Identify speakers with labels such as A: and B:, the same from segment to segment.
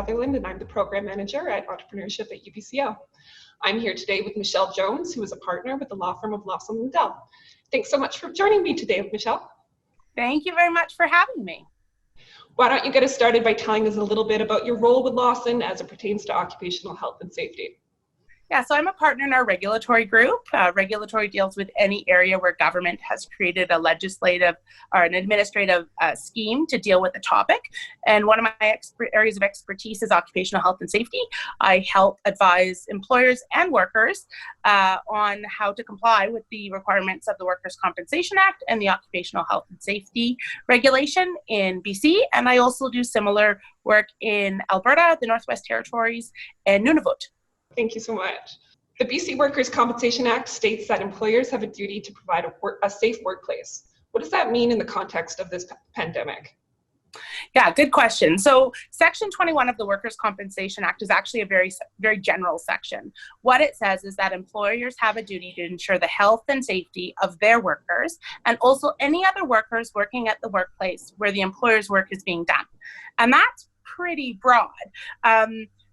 A: Sutherland, and I'm the Program Manager at Entrepreneurship at UBCO. I'm here today with Michelle Jones, who is a partner with the law firm of Lawson Lundell. Thanks so much for joining me today, Michelle.
B: Thank you very much for having me.
A: Why don't you get us started by telling us a little bit about your role with Lawson as it pertains to occupational health and safety?
B: Yeah, so I'm a partner in our regulatory group. Regulatory deals with any area where government has created a legislative or an administrative scheme to deal with the topic. And one of my areas of expertise is occupational health and safety. I help advise employers and workers on how to comply with the requirements of the Workers' Compensation Act and the Occupational Health and Safety Regulation in BC. And I also do similar work in Alberta, the Northwest Territories, and Nunavut.
A: Thank you so much. The BC Workers' Compensation Act states that employers have a duty to provide a safe workplace. What does that mean in the context of this pandemic?
B: Yeah, good question. So Section 21 of the Workers' Compensation Act is actually a very, very general section. What it says is that employers have a duty to ensure the health and safety of their workers and also any other workers working at the workplace where the employer's work is being done. And that's pretty broad.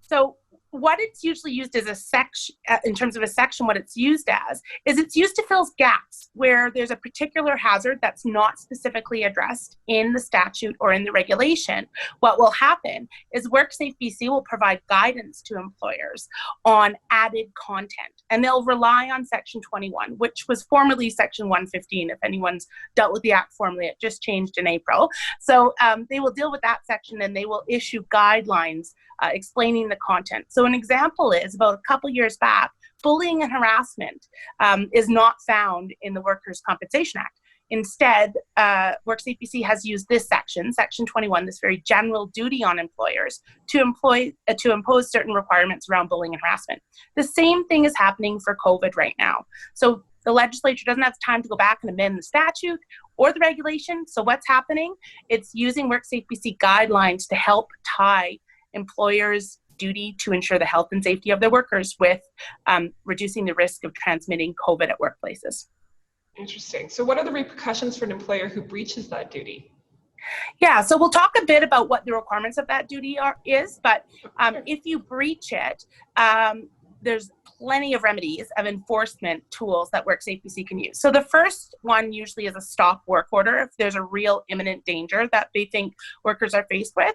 B: So what it's usually used as a section, in terms of a section, what it's used as, is it's used to fill gaps where there's a particular hazard that's not specifically addressed in the statute or in the regulation. What will happen is WorkSafe BC will provide guidance to employers on added content, and they'll rely on Section 21, which was formerly Section 115. If anyone's dealt with the Act formally, it just changed in April. So they will deal with that section and they will issue guidelines explaining the content. So an example is, about a couple years back, bullying and harassment is not found in the Workers' Compensation Act. Instead, WorkSafe BC has used this section, Section 21, this very general duty on employers to impose certain requirements around bullying and harassment. The same thing is happening for COVID right now. So the legislature doesn't have time to go back and amend the statute or the regulation. So what's happening? It's using WorkSafe BC guidelines to help tie employers' duty to ensure the health and safety of their workers with reducing the risk of transmitting COVID at workplaces.
A: Interesting. So what are the repercussions for an employer who breaches that duty?
B: Yeah, so we'll talk a bit about what the requirements of that duty is, but if you breach it, there's plenty of remedies of enforcement tools that WorkSafe BC can use. So the first one usually is a stop work order. If there's a real imminent danger that they think workers are faced with,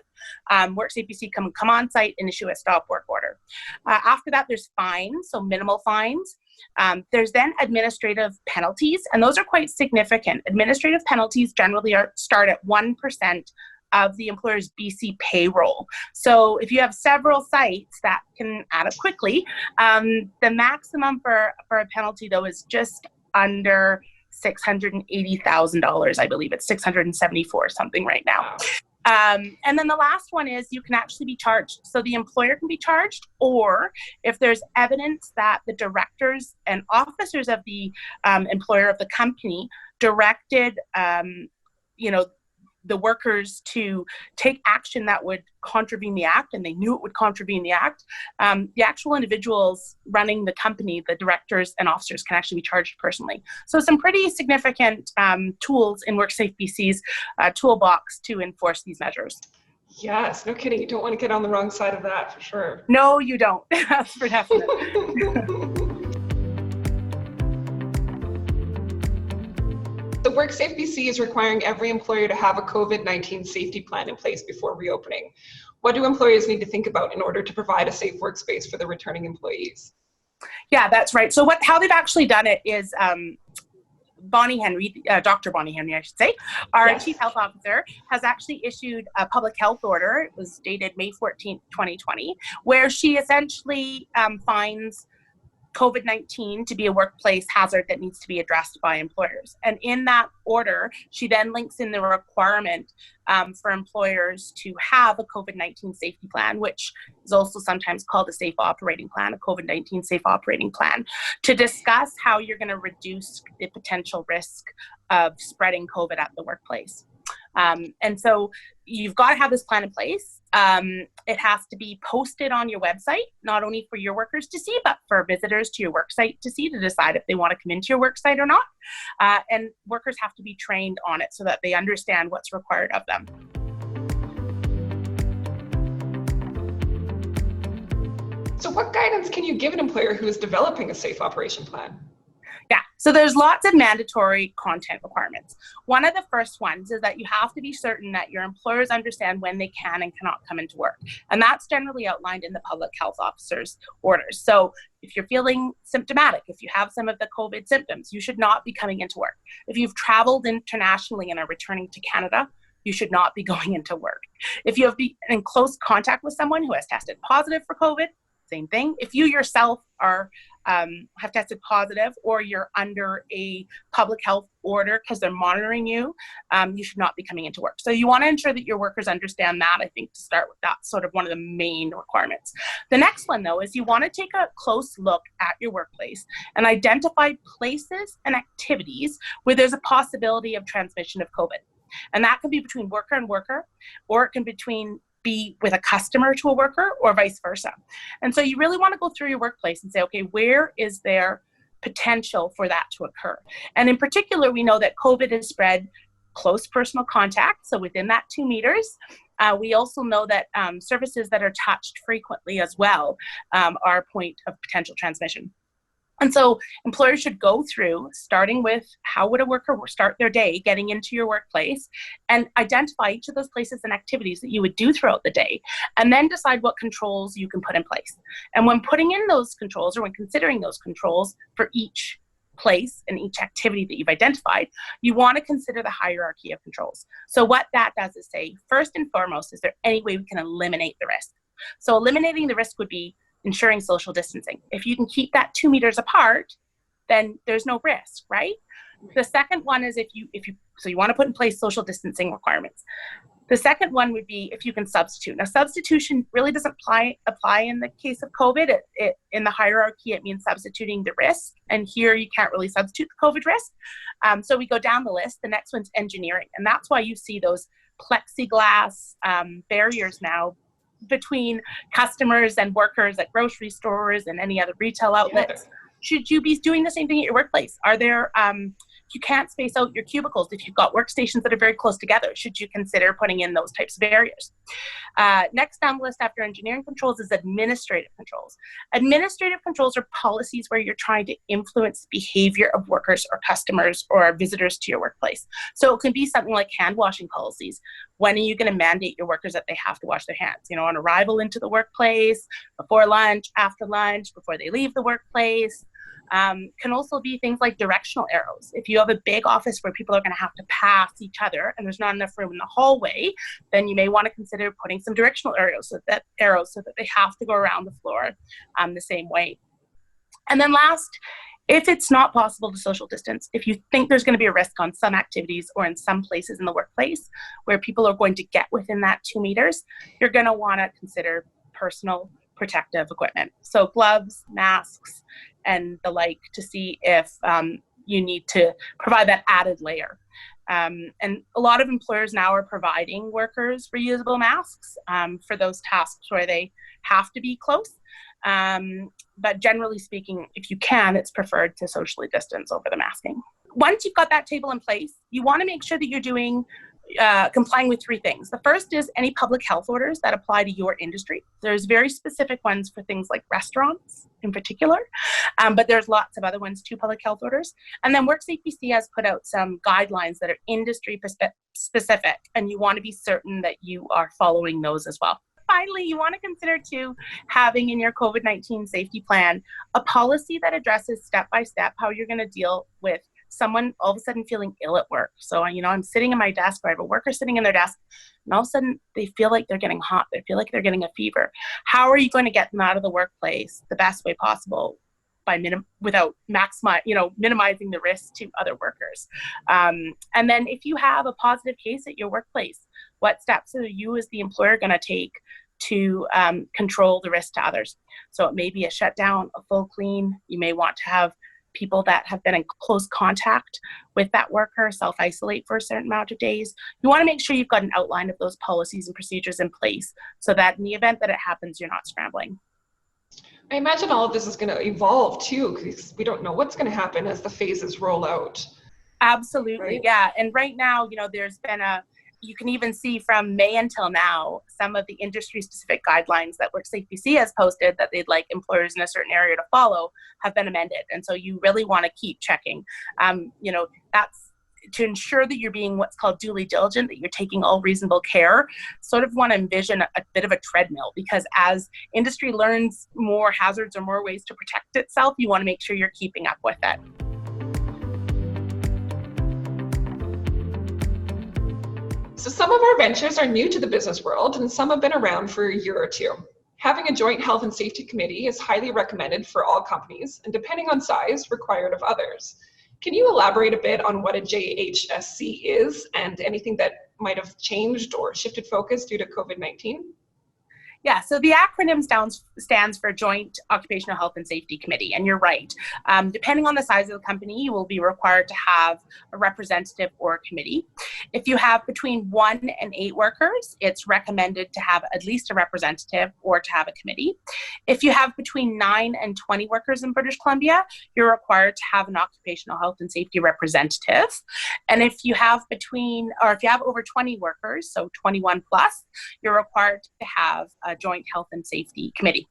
B: WorkSafe BC can come on site and issue a stop work order. After that, there's fines, so minimal fines. There's then administrative penalties, and those are quite significant. Administrative penalties generally start at 1% of the employer's BC payroll. So if you have several sites, that can add up quickly. The maximum for a penalty, though, is just under $680,000. I believe it's $674 something right now. And then the last one is you can actually be charged. So the employer can be charged, or if there's evidence that the directors and officers of the employer of the company directed, the workers to take action that would contravene the Act, and they knew it would contravene the Act, the actual individuals running the company, the directors and officers, can actually be charged personally. So some pretty significant tools in WorkSafe BC's toolbox to enforce these measures.
A: Yes, no kidding. You don't want to get on the wrong side of that, for sure.
B: No, you don't. That's for definite.
A: The WorkSafe BC is requiring every employer to have a COVID-19 safety plan in place before reopening. What do employers need to think about in order to provide a safe workspace for the returning employees?
B: Yeah, that's right. So how they've actually done it is Bonnie Henry, Dr. Bonnie Henry, I should say, our Chief Health Officer, has actually issued a public health order. It was dated May 14th, 2020, where she essentially finds COVID-19 to be a workplace hazard that needs to be addressed by employers. And in that order, she then links in the requirement for employers to have a COVID-19 safety plan, which is also sometimes called a safe operating plan, a COVID-19 safe operating plan, to discuss how you're going to reduce the potential risk of spreading COVID at the workplace. And so you've got to have this plan in place. It has to be posted on your website, not only for your workers to see, but for visitors to your work site to see, to decide if they want to come into your work site or not. And workers have to be trained on it so that they understand what's required of them.
A: So what guidance can you give an employer who is developing a safe operation plan?
B: Yeah, so there's lots of mandatory content requirements. One of the first ones is that you have to be certain that your employers understand when they can and cannot come into work. And that's generally outlined in the public health officer's orders. So if you're feeling symptomatic, if you have some of the COVID symptoms, you should not be coming into work. If you've traveled internationally and are returning to Canada, you should not be going into work. If you have been in close contact with someone who has tested positive for COVID, same thing. If you yourself are have tested positive, or you're under a public health order because they're monitoring you, you should not be coming into work. So you want to ensure that your workers understand that. I think to start with, that's sort of one of the main requirements. The next one, though, is you want to take a close look at your workplace and identify places and activities where there's a possibility of transmission of COVID. And that can be between worker and worker, or it can be with a customer to a worker, or vice versa. And so you really want to go through your workplace and say, okay, where is there potential for that to occur? And in particular, we know that COVID has spread close personal contact, so within that 2 meters. We also know that surfaces that are touched frequently as well are a point of potential transmission. And so employers should go through, starting with how would a worker start their day getting into your workplace, and identify each of those places and activities that you would do throughout the day, and then decide what controls you can put in place. And when putting in those controls, or when considering those controls for each place and each activity that you've identified, you want to consider the hierarchy of controls. So what that does is say, first and foremost, is there any way we can eliminate the risk? So eliminating the risk would be ensuring social distancing. If you can keep that 2 meters apart, then there's no risk, right? The second one is so you want to put in place social distancing requirements. The second one would be if you can substitute. Now, substitution really doesn't apply in the case of COVID. In the hierarchy, it means substituting the risk. And here you can't really substitute the COVID risk. So we go down the list. The next one's engineering. And that's why you see those plexiglass barriers now between customers and workers at grocery stores and any other retail outlets. Yeah. Should you be doing the same thing at your workplace? Are there, if you can't space out your cubicles, if you've got workstations that are very close together, should you consider putting in those types of barriers? Next down the list after engineering controls is administrative controls. Administrative controls are policies where you're trying to influence behavior of workers or customers or visitors to your workplace. So it can be something like hand washing policies. When are you going to mandate your workers that they have to wash their hands? On arrival into the workplace, before lunch, after lunch, before they leave the workplace. Can also be things like directional arrows. If you have a big office where people are going to have to pass each other and there's not enough room in the hallway, then you may want to consider putting some directional arrows so that they have to go around the floor the same way. And then last, if it's not possible to social distance, if you think there's going to be a risk on some activities or in some places in the workplace where people are going to get within that 2 meters, you're going to want to consider personal protective equipment. So gloves, masks, and the like, to see if you need to provide that added layer. And a lot of employers now are providing workers reusable masks for those tasks where they have to be close. But generally speaking, if you can, it's preferred to socially distance over the masking. Once you've got that table in place, you want to make sure that you're complying with 3 things. The first is any public health orders that apply to your industry. There's very specific ones for things like restaurants in particular, but there's lots of other ones too, public health orders. And then WorkSafe BC has put out some guidelines that are industry specific, and you want to be certain that you are following those as well. Finally, you want to consider too having in your COVID-19 safety plan a policy that addresses step-by-step how you're going to deal with someone all of a sudden feeling ill at work. So, I'm sitting at my desk, or I have a worker sitting in their desk, and all of a sudden they feel like they're getting hot. They feel like they're getting a fever. How are you going to get them out of the workplace the best way possible without minimizing the risk to other workers? And then if you have a positive case at your workplace, what steps are you as the employer going to take to control the risk to others? So it may be a shutdown, a full clean. You may want to have people that have been in close contact with that worker self-isolate for a certain amount of days. You want to make sure you've got an outline of those policies and procedures in place so that in the event that it happens, you're not scrambling.
A: I imagine all of this is going to evolve too, because we don't know what's going to happen as the phases roll out.
B: Absolutely,
A: right?
B: Yeah. And right now, there's been you can even see from May until now, some of the industry-specific guidelines that WorkSafe BC has posted that they'd like employers in a certain area to follow have been amended. And so you really want to keep checking. That's to ensure that you're being what's called duly diligent, that you're taking all reasonable care. Sort of want to envision a bit of a treadmill, because as industry learns more hazards or more ways to protect itself, you want to make sure you're keeping up with it.
A: So some of our ventures are new to the business world, and some have been around for a year or two. Having a joint health and safety committee is highly recommended for all companies, and depending on size, required of others. Can you elaborate a bit on what a JHSC is and anything that might have changed or shifted focus due to COVID-19?
B: Yeah, so the acronym stands for Joint Occupational Health and Safety Committee, and you're right. Depending on the size of the company, you will be required to have a representative or a committee. If you have between 1 and 8 workers, it's recommended to have at least a representative or to have a committee. If you have between 9 and 20 workers in British Columbia, you're required to have an occupational health and safety representative. And if you have over 20 workers, so 21 plus, you're required to have a joint health and safety committee.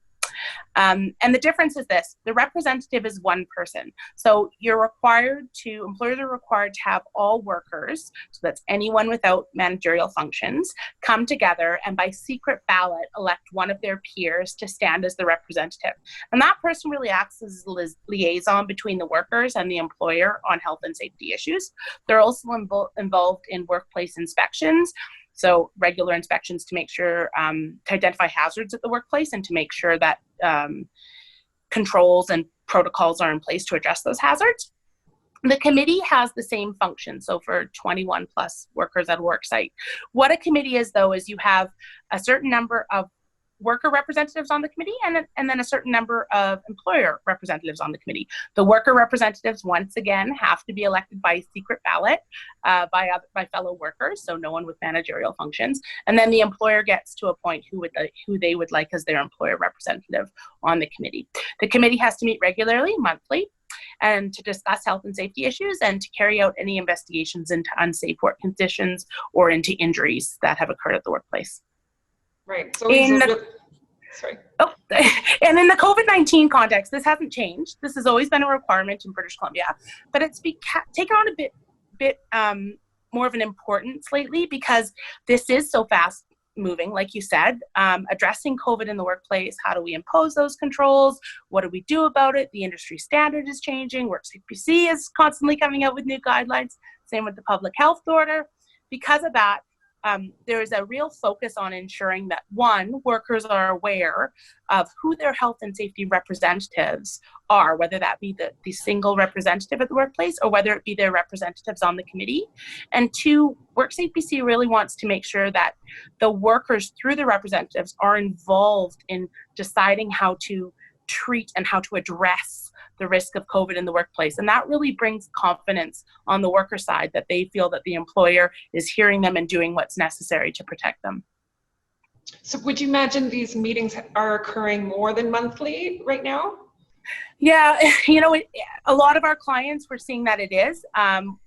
B: And the difference is this: the representative is one person. So employers are required to have all workers, so that's anyone without managerial functions, come together and by secret ballot elect one of their peers to stand as the representative. And that person really acts as liaison between the workers and the employer on health and safety issues. They're also involved in workplace inspections. So regular inspections to make sure, to identify hazards at the workplace and to make sure that controls and protocols are in place to address those hazards. The committee has the same function, so for 21 plus workers at a work site. What a committee is, though, is you have a certain number of worker representatives on the committee and then a certain number of employer representatives on the committee. The worker representatives, once again, have to be elected by secret ballot by fellow workers, so no one with managerial functions. And then the employer gets to appoint who they would like as their employer representative on the committee. The committee has to meet regularly, monthly, and to discuss health and safety issues and to carry out any investigations into unsafe work conditions or into injuries that have occurred at the workplace.
A: Right. So
B: and in the COVID-19 context, this hasn't changed. This has always been a requirement in British Columbia, but it's taken on a bit more of an importance lately because this is so fast moving, like you said, addressing COVID in the workplace. How do we impose those controls? What do we do about it? The industry standard is changing. WorkSafe BC is constantly coming out with new guidelines. Same with the public health order. Because of that, there is a real focus on ensuring that, one, workers are aware of who their health and safety representatives are, whether that be the single representative at the workplace or whether it be their representatives on the committee. And two, WorkSafe BC really wants to make sure that the workers, through the representatives, are involved in deciding how to treat and how to address the risk of COVID in the workplace. And that really brings confidence on the worker side that they feel that the employer is hearing them and doing what's necessary to protect them.
A: So would you imagine these meetings are occurring more than monthly right now?
B: Yeah, a lot of our clients, we're seeing that it is.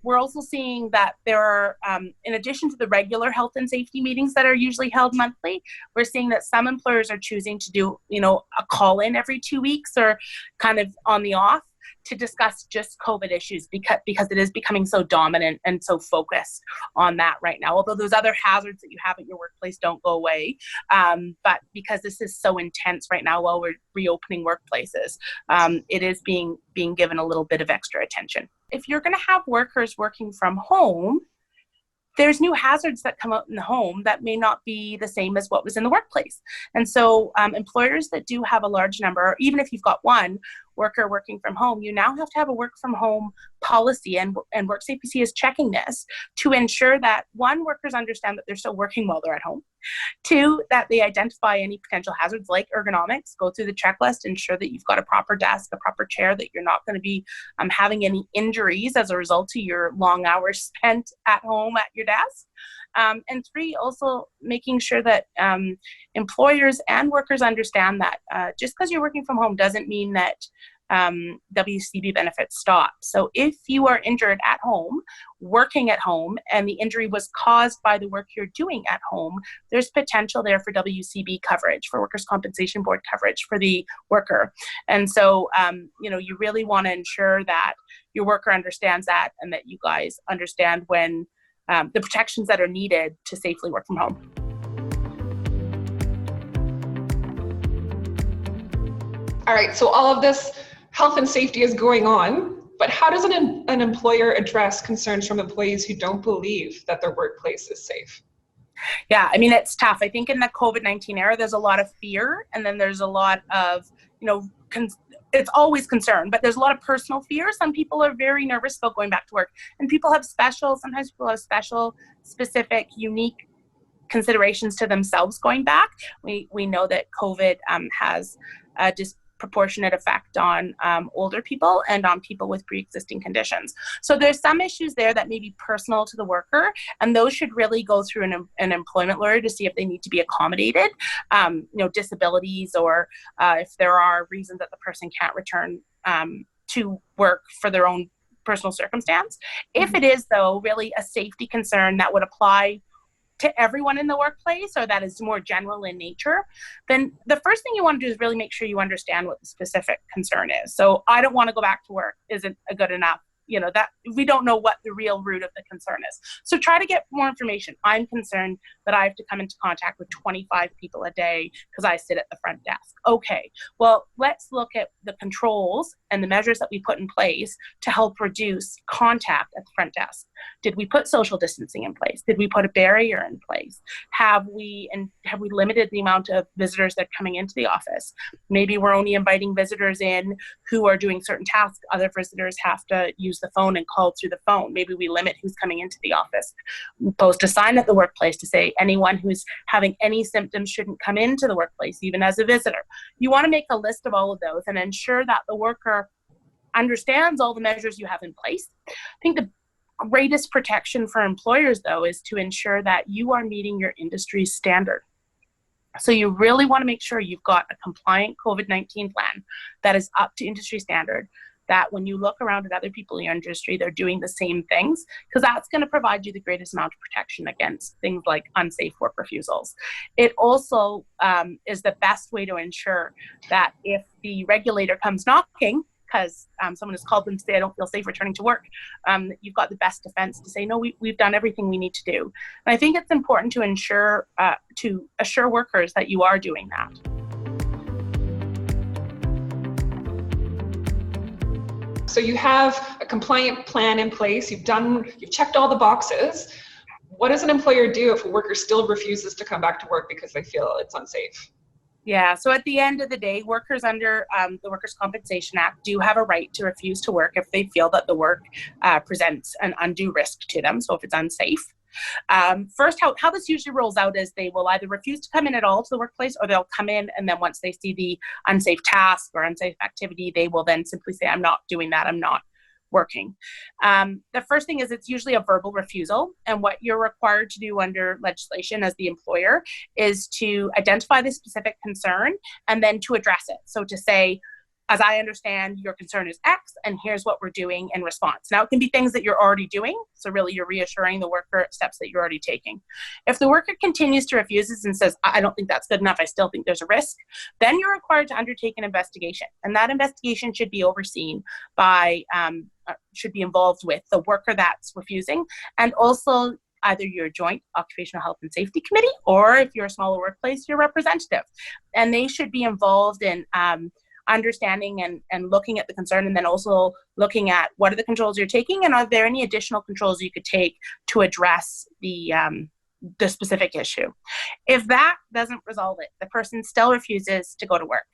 B: We're also seeing that there are, in addition to the regular health and safety meetings that are usually held monthly, we're seeing that some employers are choosing to do, a call-in every 2 weeks or kind of on the off to discuss just COVID issues because it is becoming so dominant and so focused on that right now. Although those other hazards that you have at your workplace don't go away, but because this is so intense right now while we're reopening workplaces, it is being given a little bit of extra attention. If you're going to have workers working from home, there's new hazards that come out in the home that may not be the same as what was in the workplace. And so employers that do have a large number, even if you've got one worker working from home, you now have to have a work from home policy, and WorkSafe BC is checking this to ensure that, one, workers understand that they're still working while they're at home. Two, that they identify any potential hazards like ergonomics, go through the checklist, ensure that you've got a proper desk, a proper chair, that you're not going to be having any injuries as a result of your long hours spent at home at your desk. And three, also making sure that employers and workers understand that just because you're working from home doesn't mean that WCB benefits stop. So if you are injured at home, working at home, and the injury was caused by the work you're doing at home, there's potential there for WCB coverage, for Workers' Compensation Board coverage for the worker. And so, you really want to ensure that your worker understands that, and that you guys understand when the protections that are needed to safely work from home.
A: All right, so all of this health and safety is going on, but how does an employer address concerns from employees who don't believe that their workplace is safe?
B: Yeah, I mean, it's tough. I think in the COVID-19 era, there's a lot of fear, and then there's a lot of, it's always concern, but there's a lot of personal fear. Some people are very nervous about going back to work, and sometimes people have special, specific, unique considerations to themselves going back. We know that COVID has a disproportionate effect on older people and on people with pre-existing conditions. So there's some issues there that may be personal to the worker, and those should really go through an employment lawyer to see if they need to be accommodated, disabilities, or if there are reasons that the person can't return to work for their own personal circumstance. If it is, though, really a safety concern that would apply to everyone in the workplace, or that is more general in nature, then the first thing you want to do is really make sure you understand what the specific concern is. So I don't want to go back to work isn't good enough. That we don't know what the real root of the concern is. So try to get more information. I'm concerned that I have to come into contact with 25 people a day because I sit at the front desk. Okay, well, let's look at the controls and the measures that we put in place to help reduce contact at the front desk. Did we put social distancing in place? Did we put a barrier in place? Have we limited the amount of visitors that are coming into the office? Maybe we're only inviting visitors in who are doing certain tasks. Other visitors have to use the phone and call through the phone. Maybe we limit who's coming into the office. Post a sign at the workplace to say anyone who's having any symptoms shouldn't come into the workplace, even as a visitor. You want to make a list of all of those and ensure that the worker understands all the measures you have in place. I think the greatest protection for employers, though, is to ensure that you are meeting your industry's standard. So you really want to make sure you've got a compliant COVID-19 plan that is up to industry standard, that when you look around at other people in your industry, they're doing the same things, because that's going to provide you the greatest amount of protection against things like unsafe work refusals. It also is the best way to ensure that if the regulator comes knocking, because someone has called them to say, I don't feel safe returning to work, you've got the best defense to say, no, we've done everything we need to do. And I think it's important to assure workers that you are doing that.
A: So you have a compliant plan in place, you've checked all the boxes. What does an employer do if a worker still refuses to come back to work because they feel it's unsafe?
B: Yeah, so at the end of the day, workers under the Workers' Compensation Act do have a right to refuse to work if they feel that the work presents an undue risk to them, so if it's unsafe. First, how this usually rolls out is they will either refuse to come in at all to the workplace, or they'll come in, and then once they see the unsafe task or unsafe activity, they will then simply say, I'm not doing that, I'm not working. The first thing is it's usually a verbal refusal, and what you're required to do under legislation as the employer is to identify the specific concern and then to address it. So to say, as I understand, your concern is X, and here's what we're doing in response. Now, it can be things that you're already doing, so really you're reassuring the worker steps that you're already taking. If the worker continues to refuse and says, I don't think that's good enough, I still think there's a risk, then you're required to undertake an investigation. And that investigation should be overseen by, should be involved with the worker that's refusing, and also either your joint occupational health and safety committee, or if you're a smaller workplace, your representative. And they should be involved in understanding and looking at the concern, and then also looking at what are the controls you're taking, and are there any additional controls you could take to address the specific issue. If that doesn't resolve it, the person still refuses to go to work,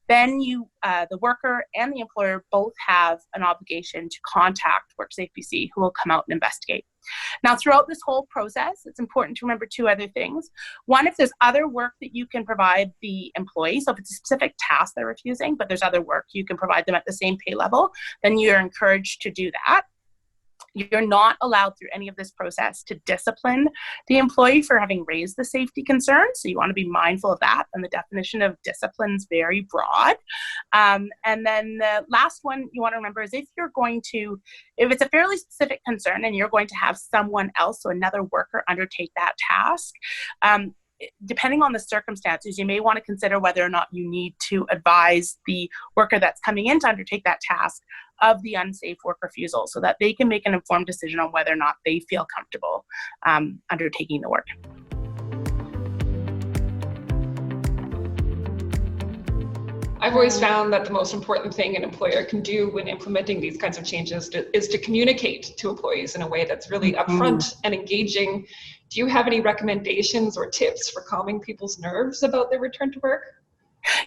B: then the worker and the employer both have an obligation to contact WorkSafe BC, who will come out and investigate. Now, throughout this whole process, it's important to remember two other things. One, if there's other work that you can provide the employee, so if it's a specific task they're refusing, but there's other work you can provide them at the same pay level, then you're encouraged to do that. You're not allowed through any of this process to discipline the employee for having raised the safety concern. So you want to be mindful of that. And the definition of discipline is very broad. And then the last one you want to remember is if it's a fairly specific concern and you're going to have someone else, so another worker, undertake that task, depending on the circumstances, you may want to consider whether or not you need to advise the worker that's coming in to undertake that task of the unsafe work refusal so that they can make an informed decision on whether or not they feel comfortable undertaking the work.
A: I've always found that the most important thing an employer can do when implementing these kinds of changes is to communicate to employees in a way that's really upfront and engaging. Do you have any recommendations or tips for calming people's nerves about their return to work?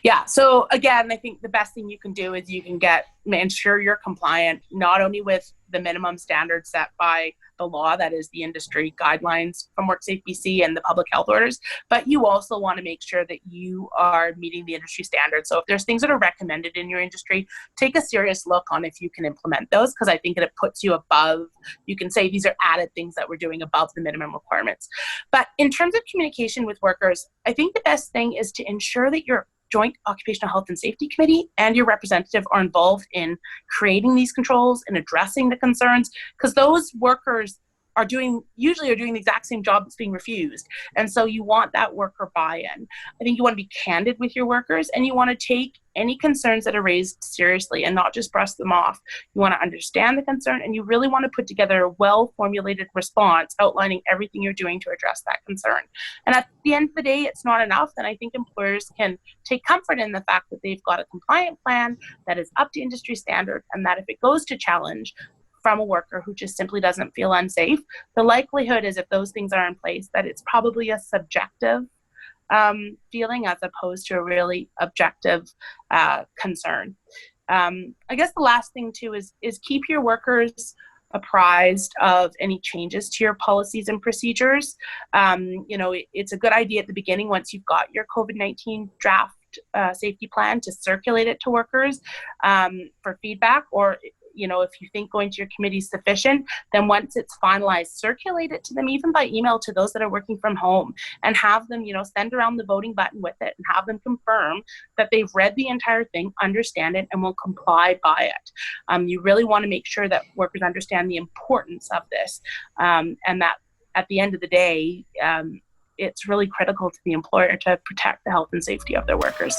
B: Yeah. So again, I think the best thing you can do is you can ensure you're compliant, not only with the minimum standards set by the law, that is the industry guidelines from WorkSafe BC and the public health orders, but you also want to make sure that you are meeting the industry standards. So if there's things that are recommended in your industry, take a serious look on if you can implement those, because I think that it puts you above, you can say these are added things that we're doing above the minimum requirements. But in terms of communication with workers, I think the best thing is to ensure that your Joint Occupational Health and Safety Committee and your representative are involved in creating these controls and addressing the concerns, because those workers usually are doing the exact same job that's being refused. And so you want that worker buy-in. I think you want to be candid with your workers, and you want to take any concerns that are raised seriously and not just brush them off. You want to understand the concern, and you really want to put together a well-formulated response outlining everything you're doing to address that concern. And at the end of the day, it's not enough. And I think employers can take comfort in the fact that they've got a compliant plan that is up to industry standard, and that if it goes to challenge from a worker who just simply doesn't feel unsafe, the likelihood is if those things are in place, that it's probably a subjective feeling as opposed to a really objective concern. I guess the last thing too is keep your workers apprised of any changes to your policies and procedures. It's a good idea at the beginning, once you've got your COVID-19 draft safety plan, to circulate it to workers for feedback, or if you think going to your committee is sufficient, then once it's finalized, circulate it to them, even by email, to those that are working from home, and have them, send around the voting button with it and have them confirm that they've read the entire thing, understand it, and will comply by it. You really want to make sure that workers understand the importance of this, and that at the end of the day, it's really critical to the employer to protect the health and safety of their workers.